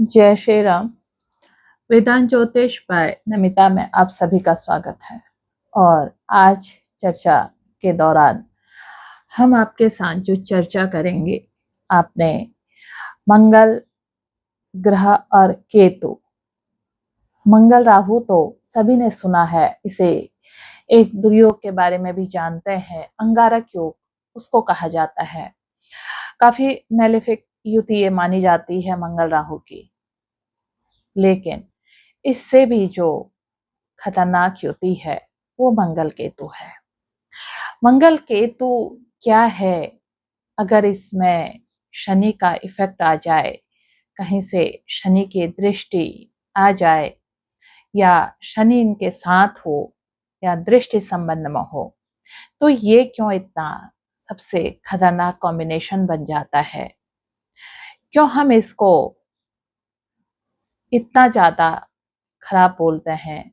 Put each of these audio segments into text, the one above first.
जय श्री राम। वेदांत ज्योतिष बाय नमिता में आप सभी का स्वागत है। और आज चर्चा के दौरान हम आपके साथ जो चर्चा करेंगे, आपने मंगल ग्रह और केतु, मंगल राहु तो सभी ने सुना है, इसे एक दुर्योग के बारे में भी जानते हैं। अंगारक योग उसको कहा जाता है। काफी मेलेफिक युति ये मानी जाती है मंगल राहु की, लेकिन इससे भी जो खतरनाक युति है वो मंगल केतु है। मंगल केतु क्या है? अगर इसमें शनि का इफेक्ट आ जाए, कहीं से शनि की दृष्टि आ जाए, या शनि इनके साथ हो, या दृष्टि संबंध में हो, तो ये क्यों इतना सबसे खतरनाक कॉम्बिनेशन बन जाता है? क्यों हम इसको इतना ज्यादा खराब बोलते हैं?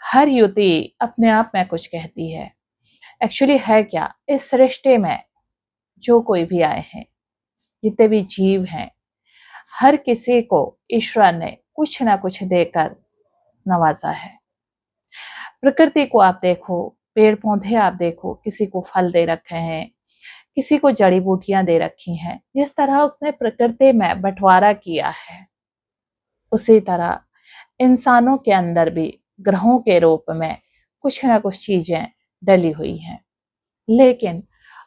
हर युति अपने आप में कुछ कहती है। एक्चुअली है क्या, इस रिश्ते में जो कोई भी आए हैं, जितने भी जीव हैं, हर किसी को ईश्वर ने कुछ ना कुछ देकर नवाजा है। प्रकृति को आप देखो, पेड़ पौधे आप देखो, किसी को फल दे रखे हैं, किसी को जड़ी बूटियां दे रखी हैं। जिस तरह उसने प्रकृति में बंटवारा किया है, उसी तरह इंसानों के अंदर भी ग्रहों के रूप में कुछ ना कुछ चीजें डली हुई हैं। लेकिन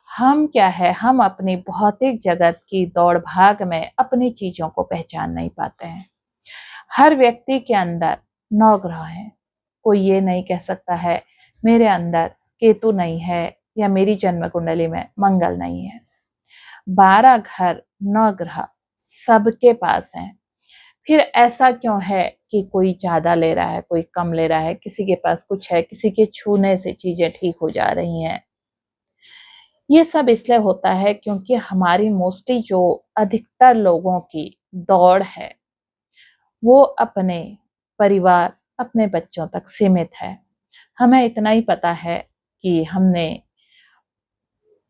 हम क्या है, हम अपनी भौतिक जगत की दौड़ भाग में अपनी चीजों को पहचान नहीं पाते हैं। हर व्यक्ति के अंदर 9 ग्रह हैं। कोई ये नहीं कह सकता है मेरे अंदर केतु नहीं है या मेरी जन्म कुंडली में मंगल नहीं है। 12 घर 9 ग्रह सबके पास हैं। फिर ऐसा क्यों है कि कोई ज्यादा ले रहा है, कोई कम ले रहा है, किसी के पास कुछ है, किसी के छूने से चीजें ठीक हो जा रही हैं? ये सब इसलिए होता है क्योंकि हमारी मोस्टली जो अधिकतर लोगों की दौड़ है वो अपने परिवार, अपने बच्चों तक सीमित है। हमें इतना ही पता है कि हमने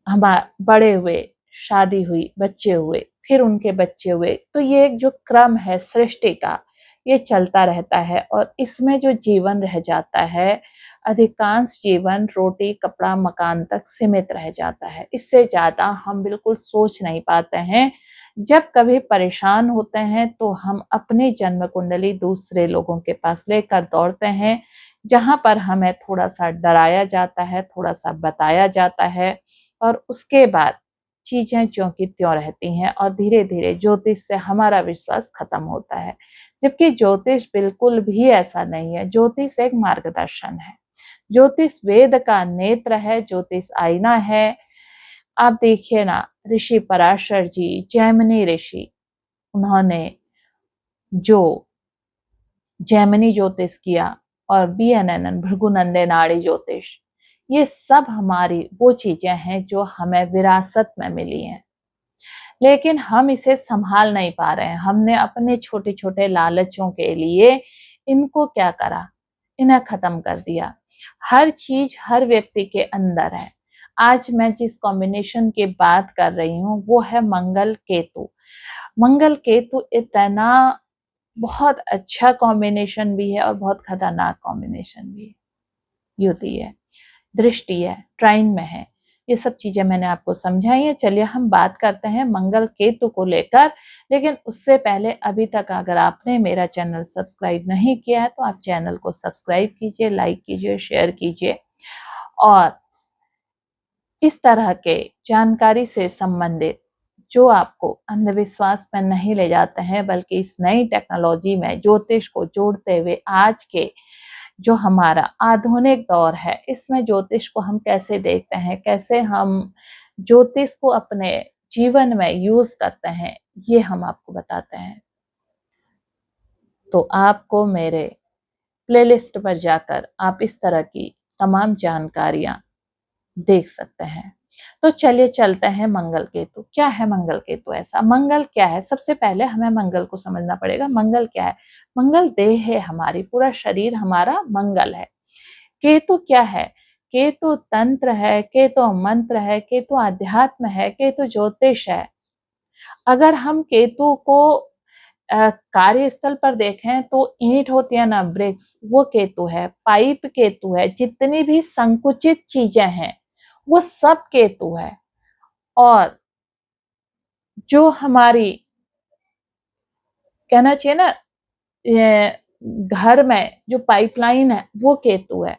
बड़े हुए, शादी हुई, बच्चे हुए, फिर उनके बच्चे हुए, तो ये एक जो क्रम है सृष्टि का, ये चलता रहता है। और इसमें जो जीवन रह जाता है, अधिकांश जीवन रोटी कपड़ा मकान तक सीमित रह जाता है। इससे ज्यादा हम बिल्कुल सोच नहीं पाते हैं। जब कभी परेशान होते हैं तो हम अपनी जन्म कुंडली दूसरे लोगों के पास लेकर दौड़ते हैं, जहां पर हमें थोड़ा सा डराया जाता है, थोड़ा सा बताया जाता है, और उसके बाद चीजें ज्यों की त्यों रहती हैं और धीरे धीरे ज्योतिष से हमारा विश्वास खत्म होता है। जबकि ज्योतिष बिल्कुल भी ऐसा नहीं है। ज्योतिष एक मार्गदर्शन है, ज्योतिष वेद का नेत्र है, ज्योतिष आईना है। आप देखिए ना, ऋषि पराशर जी, जैमिनी ऋषि, उन्होंने जो जैमिनी ज्योतिष किया, और BNNN भृगुनंदे नाड़ी ज्योतिष, ये सब हमारी वो चीजें हैं जो हमें विरासत में मिली हैं। लेकिन हम इसे संभाल नहीं पा रहे हैं। हमने अपने छोटे छोटे लालचों के लिए इनको क्या करा, इन्हें खत्म कर दिया। हर चीज हर व्यक्ति के अंदर है। आज मैं जिस कॉम्बिनेशन की बात कर रही हूँ वो है मंगल केतु। मंगल केतु इतना बहुत अच्छा कॉम्बिनेशन भी है और बहुत खतरनाक कॉम्बिनेशन भी है। युति है, दृष्टि है, ट्राइन में है, ये सब चीजें मैंने आपको समझाई है। चलिए हम बात करते हैं मंगल केतु को लेकर। लेकिन उससे पहले अभी तक अगर आपने मेरा चैनल सब्सक्राइब नहीं किया है तो आप चैनल को सब्सक्राइब कीजिए, लाइक कीजिए, शेयर कीजिए। और इस तरह के जानकारी से संबंधित जो आपको अंधविश्वास में नहीं ले जाते हैं, बल्कि इस नई टेक्नोलॉजी में ज्योतिष को जोड़ते हुए आज के जो हमारा आधुनिक दौर है, इसमें ज्योतिष को हम कैसे देखते हैं, कैसे हम ज्योतिष को अपने जीवन में यूज करते हैं, ये हम आपको बताते हैं। तो आपको मेरे प्लेलिस्ट पर जाकर आप इस तरह की तमाम जानकारियां देख सकते हैं। तो चलिए चलते हैं मंगल केतु। क्या है मंगल केतु? ऐसा मंगल क्या है? सबसे पहले हमें मंगल को समझना पड़ेगा। मंगल क्या है? मंगल देह है हमारी, पूरा शरीर हमारा मंगल है। केतु क्या है? केतु तंत्र है, केतु मंत्र है, केतु आध्यात्म है, केतु ज्योतिष है। अगर हम केतु को कार्यस्थल पर देखें तो ईंट होती है ना, ब्रिक्स, वो केतु है, पाइप केतु है, जितनी भी संकुचित चीजें हैं वो सब केतु है। और जो हमारी, कहना चाहिए ना, घर में जो पाइपलाइन है वो केतु है।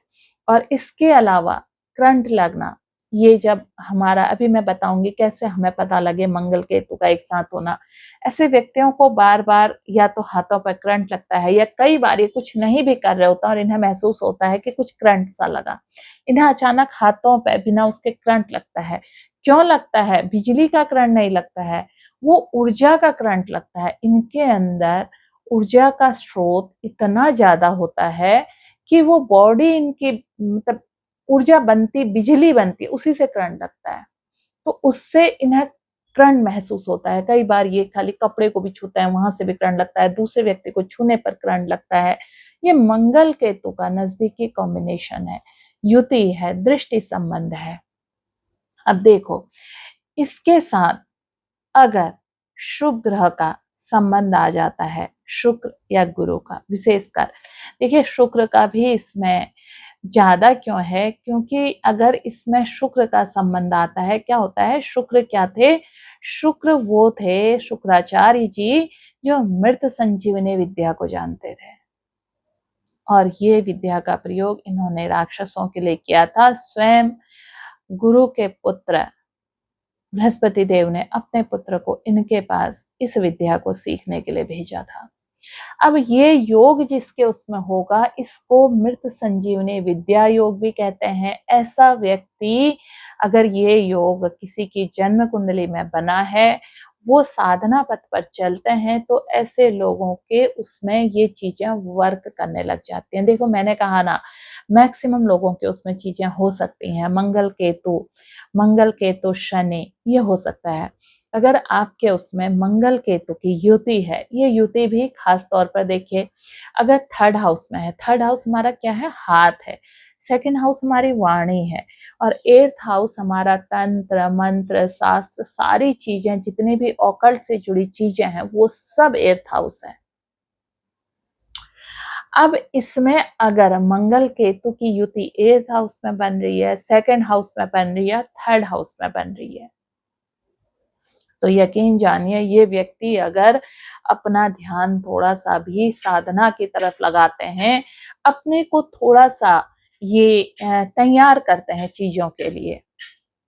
और इसके अलावा करंट लगना, ये जब हमारा, अभी मैं बताऊंगी कैसे हमें पता लगे मंगल केतु का एक साथ होना। ऐसे व्यक्तियों को बार बार या तो हाथों पर करंट लगता है, या कई बार ये कुछ नहीं भी कर रहे होता और इन्हें महसूस होता है कि कुछ करंट सा लगा, इन्हें अचानक हाथों पर बिना उसके करंट लगता है। क्यों लगता है? बिजली का करंट नहीं लगता है, वो ऊर्जा का करंट लगता है। इनके अंदर ऊर्जा का स्रोत इतना ज्यादा होता है कि वो बॉडी इनकी, मतलब ऊर्जा बनती, बिजली बनती, उसी से करंट लगता है। तो उससे इन्हें करंट महसूस होता है। कई बार ये खाली कपड़े को भी छूता है, वहां से भी करंट लगता है, दूसरे व्यक्ति को छूने पर करंट लगता है। ये मंगल केतु का नजदीकी कॉम्बिनेशन है, युति है, दृष्टि संबंध है। अब देखो, इसके साथ अगर शुभ ग्रह का संबंध आ जाता है, शुक्र या गुरु का विशेषकर, देखिए शुक्र का भी इसमें ज्यादा क्यों है, क्योंकि अगर इसमें शुक्र का संबंध आता है, क्या होता है, शुक्र क्या थे, शुक्र वो थे, शुक्राचार्य जी, जो मृत संजीवनी विद्या को जानते थे। और ये विद्या का प्रयोग इन्होंने राक्षसों के लिए किया था। स्वयं गुरु के पुत्र बृहस्पति देव ने अपने पुत्र को इनके पास इस विद्या को सीखने के लिए भेजा था। अब ये योग जिसके उसमें होगा, इसको मृत संजीवनी विद्या योग भी कहते हैं। ऐसा व्यक्ति, अगर ये योग किसी की जन्म कुंडली में बना है, वो साधना पथ पर चलते हैं, तो ऐसे लोगों के उसमें ये चीजें वर्क करने लग जाती हैं। देखो मैंने कहा ना, मैक्सिमम लोगों के उसमें चीजें हो सकती हैं। मंगल केतु शनि, ये हो सकता है। अगर आपके उसमें मंगल केतु की युति है, ये युति भी खास तौर पर देखिए, अगर थर्ड हाउस में है, थर्ड हाउस हमारा क्या है, हाथ है, सेकंड हाउस हमारी वाणी है, और एर्थ हाउस हमारा तंत्र मंत्र शास्त्र, सारी चीजें, जितनी भी ऑकल्ट से जुड़ी चीजें हैं, वो सब एर्थ हाउस है। अब इसमें अगर मंगल केतु की युति एर्थ हाउस में बन रही है, सेकंड हाउस में बन रही है, थर्ड हाउस में बन रही है, तो यकीन जानिए ये व्यक्ति अगर अपना ध्यान थोड़ा सा भी साधना की तरफ लगाते हैं, अपने को थोड़ा सा ये तैयार करते हैं चीजों के लिए,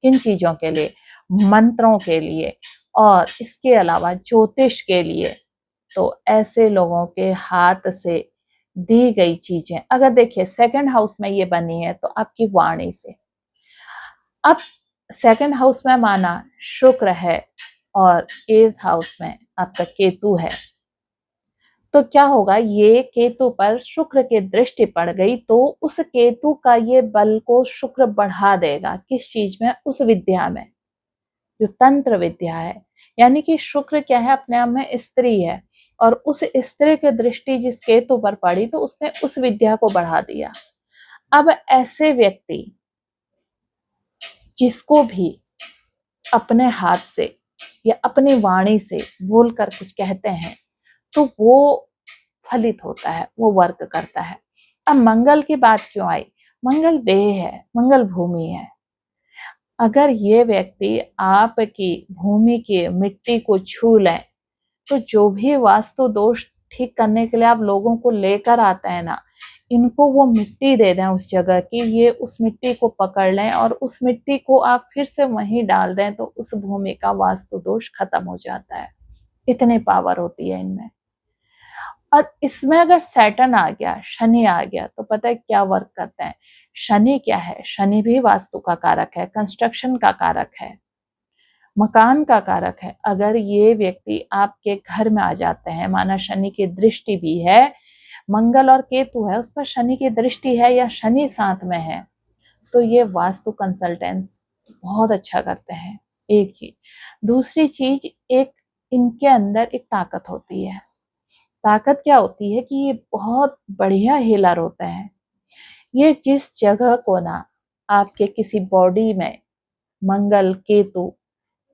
किन चीजों के लिए, मंत्रों के लिए, और इसके अलावा ज्योतिष के लिए, तो ऐसे लोगों के हाथ से दी गई चीजें, अगर देखिए सेकंड हाउस में ये बनी है तो आपकी वाणी से, अब सेकंड हाउस में माना शुक्र है और एर्थ हाउस में आपका केतु है, तो क्या होगा, ये केतु पर शुक्र की दृष्टि पड़ गई, तो उस केतु का ये बल को शुक्र बढ़ा देगा। किस चीज में? उस विद्या में, जो तंत्र विद्या है। यानी कि शुक्र क्या है, अपने आप में स्त्री है, और उस स्त्री की दृष्टि जिस केतु पर पड़ी, तो उसने उस विद्या को बढ़ा दिया। अब ऐसे व्यक्ति जिसको भी अपने हाथ से या अपनी वाणी से बोलकर कुछ कहते हैं, तो वो फलित होता है, वो वर्क करता है। अब मंगल की बात क्यों आई? मंगल देह है, मंगल भूमि है। अगर ये व्यक्ति आपकी भूमि की मिट्टी को छू लें, तो जो भी वास्तु दोष ठीक करने के लिए आप लोगों को लेकर आते हैं ना, इनको वो मिट्टी दे दें उस जगह की, ये उस मिट्टी को पकड़ लें और उस मिट्टी को आप फिर से वहीं डाल दें, तो उस भूमि का वास्तु दोष खत्म हो जाता है। इतनी पावर होती है इनमें। और इसमें अगर सैटर्न आ गया, शनि आ गया, तो पता है क्या वर्क करते हैं। शनि क्या है? शनि भी वास्तु का कारक है, कंस्ट्रक्शन का कारक है, मकान का कारक है। अगर ये व्यक्ति आपके घर में आ जाते हैं, माना शनि की दृष्टि भी है, मंगल और केतु है, उस पर शनि की दृष्टि है या शनि साथ में है, तो ये वास्तु कंसल्टेंस बहुत अच्छा करते हैं। एक चीज, दूसरी चीज, एक इनके अंदर एक ताकत होती है। ताकत क्या होती है कि ये बहुत बढ़िया हीलर होते हैं। ये जिस जगह को ना आपके किसी बॉडी में मंगल केतु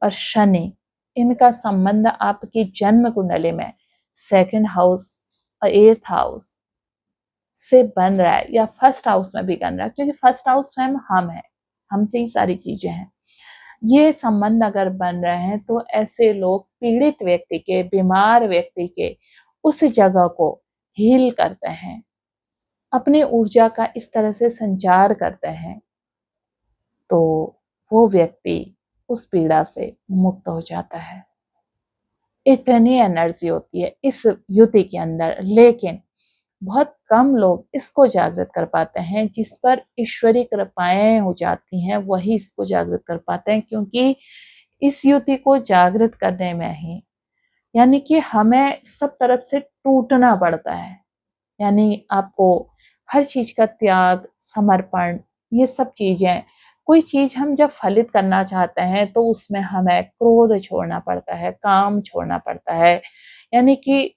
और शनि इनका संबंध आपकी जन्म कुंडली में सेकंड हाउस और 8th हाउस से बन रहा है या फर्स्ट हाउस में भी बन रहा है, क्योंकि फर्स्ट हाउस स्वयं हम है, हमसे ही सारी चीजें हैं। ये संबंध अगर बन रहे हैं तो ऐसे लोग पीड़ित व्यक्ति के, बीमार व्यक्ति के उस जगह को हील करते हैं, अपनी ऊर्जा का इस तरह से संचार करते हैं, तो वो व्यक्ति उस पीड़ा से मुक्त हो जाता है। इतनी एनर्जी होती है इस युति के अंदर, लेकिन बहुत कम लोग इसको जागृत कर पाते हैं। जिस पर ईश्वरी कृपाएं हो जाती हैं वही इसको जागृत कर पाते हैं, क्योंकि इस युति को जागृत करने में ही यानी कि हमें सब तरफ से टूटना पड़ता है। यानी आपको हर चीज का त्याग, समर्पण, ये सब चीजें, कोई चीज हम जब फलित करना चाहते हैं तो उसमें हमें क्रोध छोड़ना पड़ता है, काम छोड़ना पड़ता है। यानी कि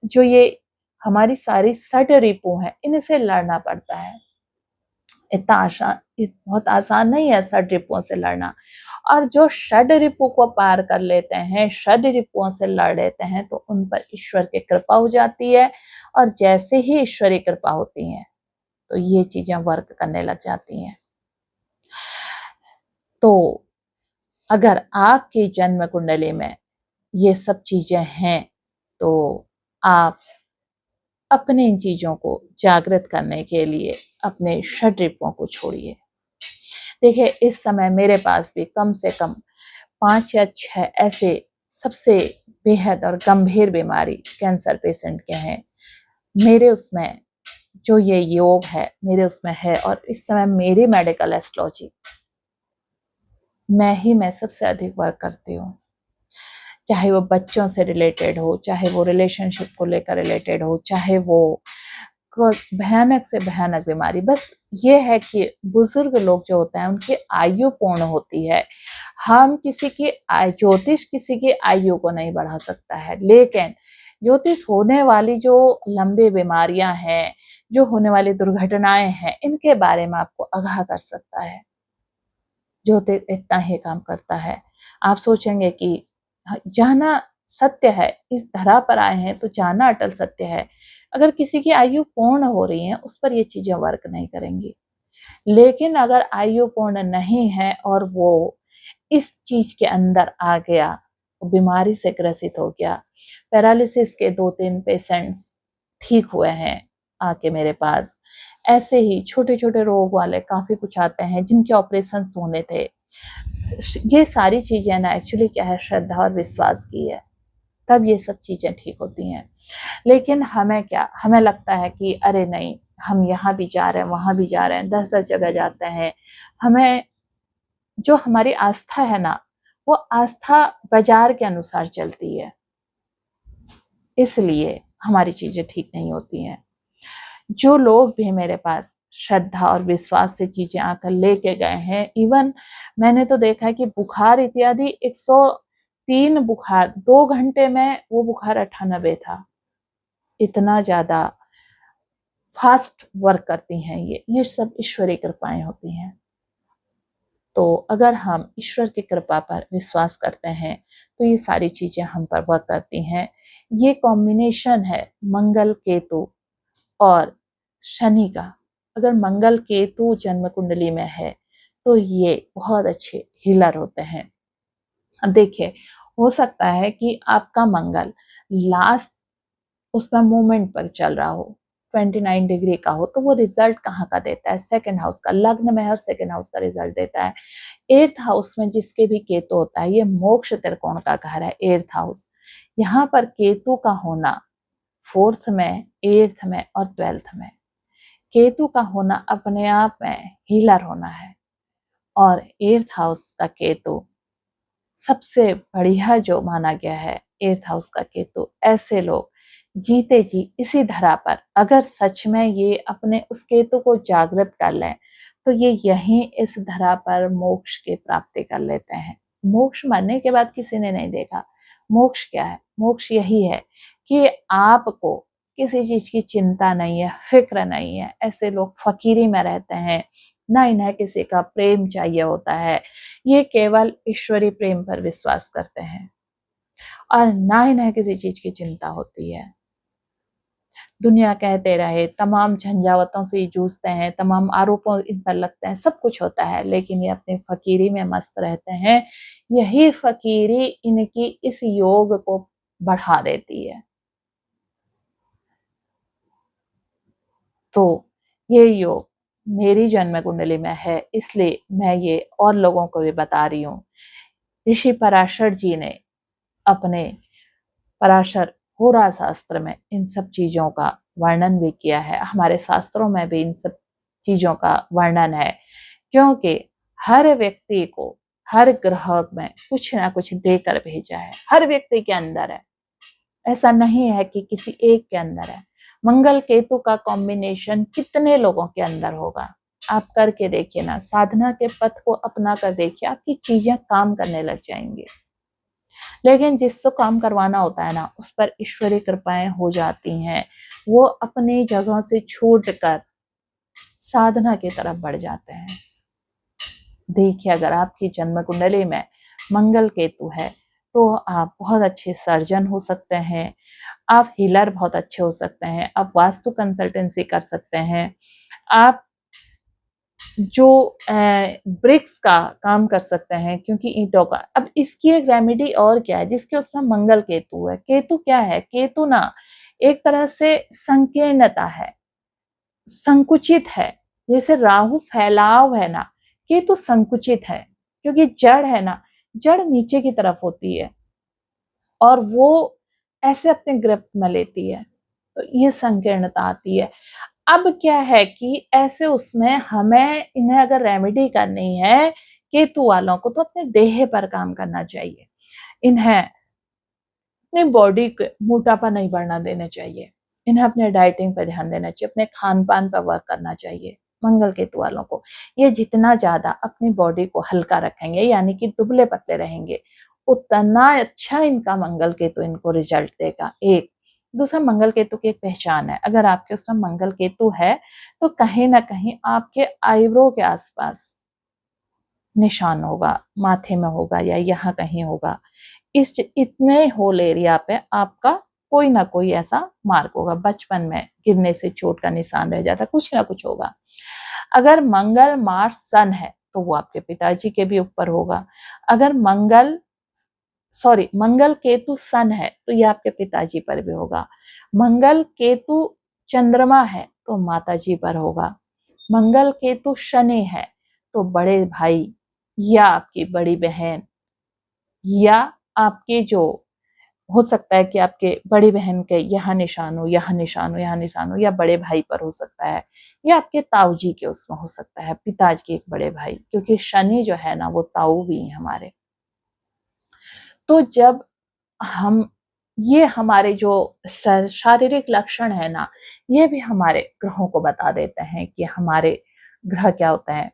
जो ये हमारी सारी षड रिपु हैं, इनसे लड़ना पड़ता है। इतना आसान, बहुत आसान नहीं है षड रिपुओं से लड़ना। और जो षड रिपु को पार कर लेते हैं, षड रिपुओं से लड़ लेते हैं, तो उन पर ईश्वर की कृपा हो जाती है। और जैसे ही ईश्वरी कृपा होती है तो ये चीजें वर्क करने लग जाती हैं। तो अगर आपकी जन्म कुंडली में ये सब चीजें हैं तो आप अपने इन चीजों को जागृत करने के लिए अपने षड रिपुओं को छोड़िए। देखिए, इस समय मेरे पास भी कम से कम 5 या 6 ऐसे सबसे बेहद और गंभीर बीमारी कैंसर पेशेंट के हैं। मेरे उसमें जो ये योग है मेरे उसमें है, और इस समय मेरी मेडिकल एस्ट्रोलॉजी मैं सबसे अधिक वर्क करती हूँ। चाहे वो बच्चों से रिलेटेड हो, चाहे वो रिलेशनशिप को लेकर रिलेटेड हो, चाहे वो भयानक से भयानक बीमारी। बस ये है कि बुजुर्ग लोग जो होते हैं उनकी आयु पूर्ण होती है। हम किसी की ज्योतिष किसी की आयु को नहीं बढ़ा सकता है, लेकिन ज्योतिष होने वाली जो लंबी बीमारियां हैं, जो होने वाली दुर्घटनाएं हैं, इनके बारे में आपको आगाह कर सकता है। ज्योतिष इतना ही काम करता है। आप सोचेंगे कि जाना सत्य है, इस धरा पर आए हैं तो जाना अटल सत्य है। अगर किसी की आयु पूर्ण हो रही है उस पर ये चीजें वर्क नहीं करेंगी। लेकिन अगर आयु पूर्ण नहीं है और वो इस चीज के अंदर आ गया, बीमारी से ग्रसित हो गया, पैरालिसिस के 2-3 पेशेंट्स ठीक हुए हैं आके मेरे पास। ऐसे ही छोटे छोटे रोग वाले काफी कुछ आते हैं जिनके ऑपरेशन होने थे। ये सारी चीजें ना एक्चुअली क्या है, श्रद्धा और विश्वास की है, तब ये सब चीजें ठीक होती हैं। लेकिन हमें क्या, हमें लगता है कि अरे नहीं, हम यहाँ भी जा रहे हैं, वहां भी जा रहे हैं, 10-10 जगह जाते हैं। हमें जो हमारी आस्था है ना, वो आस्था बाजार के अनुसार चलती है, इसलिए हमारी चीजें ठीक नहीं होती हैं। जो लोग भी मेरे पास श्रद्धा और विश्वास से चीजें आकर लेके गए हैं, इवन मैंने तो देखा है कि बुखार इत्यादि 103 बुखार 2 घंटे में वो बुखार 98 था। इतना ज्यादा फास्ट वर्क करती हैं ये सब ईश्वरी कृपाएं होती हैं। तो अगर हम ईश्वर की कृपा पर विश्वास करते हैं तो ये सारी चीजें हम पर वर्क करती हैं। ये कॉम्बिनेशन है मंगल केतु और शनि का। अगर मंगल केतु जन्म कुंडली में है तो ये बहुत अच्छे हीलर होते हैं। अब देखिए, हो सकता है कि आपका मंगल लास्ट उसमें मूवमेंट पर चल रहा हो, 29 डिग्री का हो, तो वो रिजल्ट कहाँ का देता है, सेकंड हाउस का। लग्न में हर सेकंड हाउस का रिजल्ट देता है। 8th हाउस में जिसके भी केतु होता है, ये मोक्ष त्रिकोण का घर है 8th हाउस। यहाँ पर केतु का होना 4th में, 8th में और 12th में, केतु का होना अपने आप में हीलर होना है। और 8th हाउस का केतु सबसे बढ़िया जो माना गया है। 8th हाउस का केतु, ऐसे लोग जीते जी इसी धरा पर अगर सच में ये अपने उस केतु को जागृत कर लें तो ये यहीं इस धरा पर मोक्ष की प्राप्ति कर लेते हैं। मोक्ष मरने के बाद किसी ने नहीं देखा। मोक्ष क्या है? मोक्ष यही है कि आपको किसी चीज की चिंता नहीं है, फिक्र नहीं है। ऐसे लोग फकीरी में रहते हैं, ना इन्हें किसी का प्रेम चाहिए होता है। ये केवल ईश्वरी प्रेम पर विश्वास करते हैं। और ना इन्हें किसी चीज की चिंता होती है। दुनिया कहते रहे, तमाम झंझावतों से जूझते हैं, तमाम आरोपों इन पर लगते हैं, सब कुछ होता है, लेकिन ये अपनी फकीरी में मस्त रहते हैं। यही फकीरी इनकी इस योग को बढ़ा देती है। तो ये योग मेरी जन्म कुंडली में है, इसलिए मैं ये और लोगों को भी बता रही हूँ। ऋषि पराशर जी ने अपने पराशर होरा शास्त्र में इन सब चीजों का वर्णन भी किया है। हमारे शास्त्रों में भी इन सब चीजों का वर्णन है, क्योंकि हर व्यक्ति को हर ग्रह में कुछ ना कुछ देकर भेजा है। हर व्यक्ति के अंदर है, ऐसा नहीं है कि किसी एक के अंदर है। मंगल केतु का कॉम्बिनेशन कितने लोगों के अंदर होगा, आप करके देखिए ना, साधना के पथ को अपना कर देखिए, आपकी चीजें काम करने लग जाएंगी। लेकिन जिससे काम करवाना होता है ना, उस पर ईश्वरीय कृपाएं हो जाती हैं, वो अपनी जगह से छूट कर साधना की तरफ बढ़ जाते हैं। देखिए, अगर आपकी जन्म कुंडली में मंगल केतु है तो आप बहुत अच्छे सर्जन हो सकते हैं, आप हीलर बहुत अच्छे हो सकते हैं, आप वास्तु कंसल्टेंसी कर सकते हैं, आप जो ब्रिक्स का काम कर सकते हैं, क्योंकि ईंटों का। अब इसकी एक रेमेडी और क्या है, जिसके उसमें मंगल केतु है। केतु क्या है, केतु ना एक तरह से संकीर्णता है, संकुचित है। जैसे राहु फैलाव है ना, केतु संकुचित है, क्योंकि जड़ है ना, जड़ नीचे की तरफ होती है और वो ऐसे अपने गिरफ्त में लेती है, तो ये संकीर्णता आती है। अब क्या है कि ऐसे उसमें हमें इन्हें अगर रेमेडी करनी है केतु वालों को, तो अपने देह पर काम करना चाहिए। इन्हें अपनी बॉडी को मोटापा नहीं बढ़ना देना चाहिए, इन्हें अपने डाइटिंग पर ध्यान देना चाहिए, अपने खान पान पर वर्क करना चाहिए। मंगल केतु वालों को ये जितना ज्यादा अपनी बॉडी को हल्का रखेंगे, यानी कि दुबले पतले रहेंगे, उतना अच्छा इनका मंगल केतु इनको रिजल्ट देगा। एक दूसरा, मंगल केतु की एक पहचान है, अगर आपके उसमें मंगल केतु है तो कहीं ना कहीं आपके आईब्रो के आसपास निशान होगा, माथे में होगा या यहाँ कहीं होगा। इस इतने होल एरिया पे आपका कोई ना कोई ऐसा मार्क होगा, बचपन में गिरने से चोट का निशान रह जाता, कुछ ना कुछ होगा। अगर मंगल मार्स सन है तो वो आपके पिताजी के भी ऊपर होगा। अगर मंगल केतु सन है तो ये आपके पिताजी पर भी होगा। मंगल केतु चंद्रमा है तो माताजी पर होगा। मंगल केतु शनि है तो बड़े भाई या आपकी बड़ी बहन या आपके जो हो सकता है कि आपके बड़ी बहन के यहाँ निशान हो, यहाँ निशान हो, यहाँ निशान हो, या बड़े भाई पर हो सकता है, या आपके ताऊ जी के उसमें हो सकता है, पिताजी के एक बड़े भाई, क्योंकि शनि जो है ना वो ताऊ भी है हमारे। तो जब हम ये हमारे जो शारीरिक लक्षण है ना, ये भी हमारे ग्रहों को बता देते हैं कि हमारे ग्रह क्या होते हैं।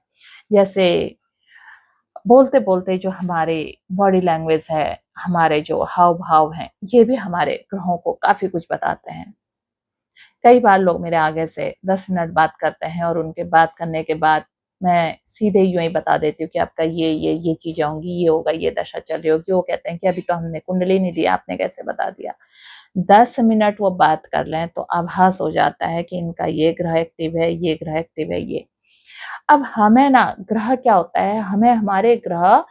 जैसे बोलते बोलते जो हमारे बॉडी लैंग्वेज है, हमारे जो हाव भाव हैं, ये भी हमारे ग्रहों को काफी कुछ बताते हैं। कई बार लोग मेरे आगे से 10 मिनट बात करते हैं और उनके बात करने के बाद मैं सीधे यूं ही बता देती हूँ कि आपका ये चीजें होंगी, ये होगा, ये दशा चल रही होगी। वो कहते हैं कि अभी तो हमने कुंडली नहीं दिया, आपने कैसे बता दिया। 10 मिनट वो बात कर लें तो आभास हो जाता है कि इनका ये ग्रह एक्टिव है, ये ग्रह एक्टिव है, ये। अब हमें ना ग्रह क्या होता है, हमें हमारे ग्रह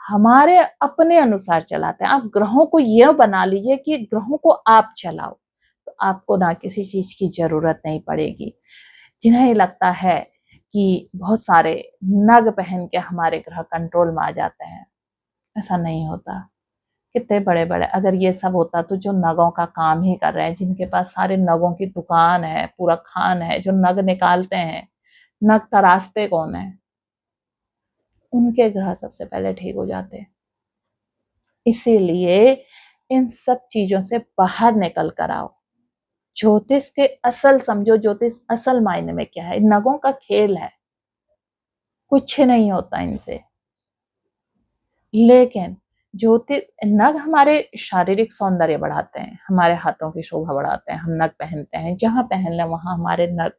हमारे अपने अनुसार चलाते हैं। आप ग्रहों को यह बना लीजिए कि ग्रहों को आप चलाओ, तो आपको ना किसी चीज की जरूरत नहीं पड़ेगी। जिन्हें लगता है कि बहुत सारे नग पहन के हमारे ग्रह कंट्रोल में आ जाते हैं, ऐसा नहीं होता। कितने बड़े बड़े अगर ये सब होता तो जो नगों का काम ही कर रहे हैं, जिनके पास सारे नगों की दुकान है, पूरा खान है, जो नग निकालते हैं, नग तराशते कौन है, उनके ग्रह सबसे पहले ठीक हो जाते हैं। इसीलिए इन सब चीजों से बाहर निकल कर आओ। ज्योतिष के असल समझो, ज्योतिष असल मायने में क्या है, नगों का खेल है, कुछ नहीं होता इनसे। लेकिन ज्योतिष नग हमारे शारीरिक सौंदर्य बढ़ाते हैं, हमारे हाथों की शोभा बढ़ाते हैं। हम नग पहनते हैं, जहां पहन ले वहां हमारे नग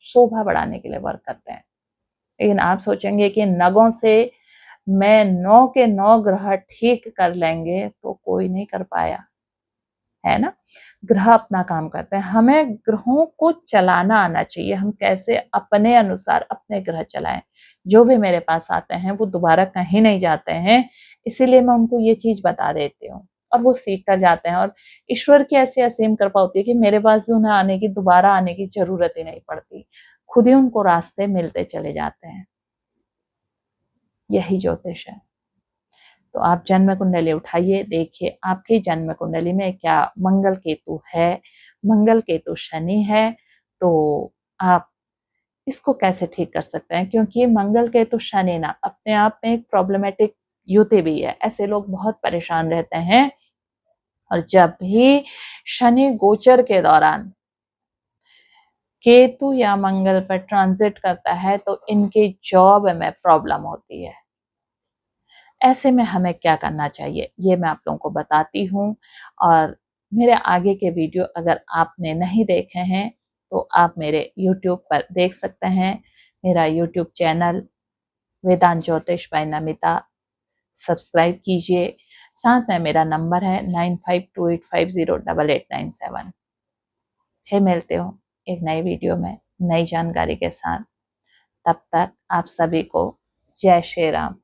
शोभा बढ़ाने के लिए वर्क करते हैं। लेकिन आप सोचेंगे कि नगों से मैं 9 के 9 ग्रह ठीक कर लेंगे तो कोई नहीं कर पाया, है ना। ग्रह अपना काम करते हैं, हमें ग्रहों को चलाना आना चाहिए, हम कैसे अपने अनुसार अपने ग्रह चलाएं। जो भी मेरे पास आते हैं वो दोबारा कहीं नहीं जाते हैं, इसीलिए मैं उनको ये चीज बता देती हूँ और वो सीख कर जाते हैं। और ईश्वर की ऐसी असीम कृपा होती है कि मेरे पास भी उन्हें आने की, दोबारा आने की जरूरत ही नहीं पड़ती, खुद ही उनको रास्ते मिलते चले जाते हैं। यही ज्योतिष है। तो आप जन्म कुंडली उठाइए, देखिए आपकी जन्म कुंडली में क्या मंगल केतु है, मंगल केतु शनि है, तो आप इसको कैसे ठीक कर सकते हैं। क्योंकि मंगल केतु शनि ना अपने आप में एक प्रॉब्लमेटिक युति भी है, ऐसे लोग बहुत परेशान रहते हैं। और जब भी शनि गोचर के दौरान केतु या मंगल पर ट्रांजिट करता है तो इनके जॉब में प्रॉब्लम होती है। ऐसे में हमें क्या करना चाहिए ये मैं आप लोगों को बताती हूँ। और मेरे आगे के वीडियो अगर आपने नहीं देखे हैं तो आप मेरे YouTube पर देख सकते हैं। मेरा YouTube चैनल वेदांत ज्योतिष बाय नमिता सब्सक्राइब कीजिए। साथ में मेरा नंबर है 9528508897। फिर मिलते हो एक नई वीडियो में नई जानकारी के साथ। तब तक आप सभी को जय श्री राम।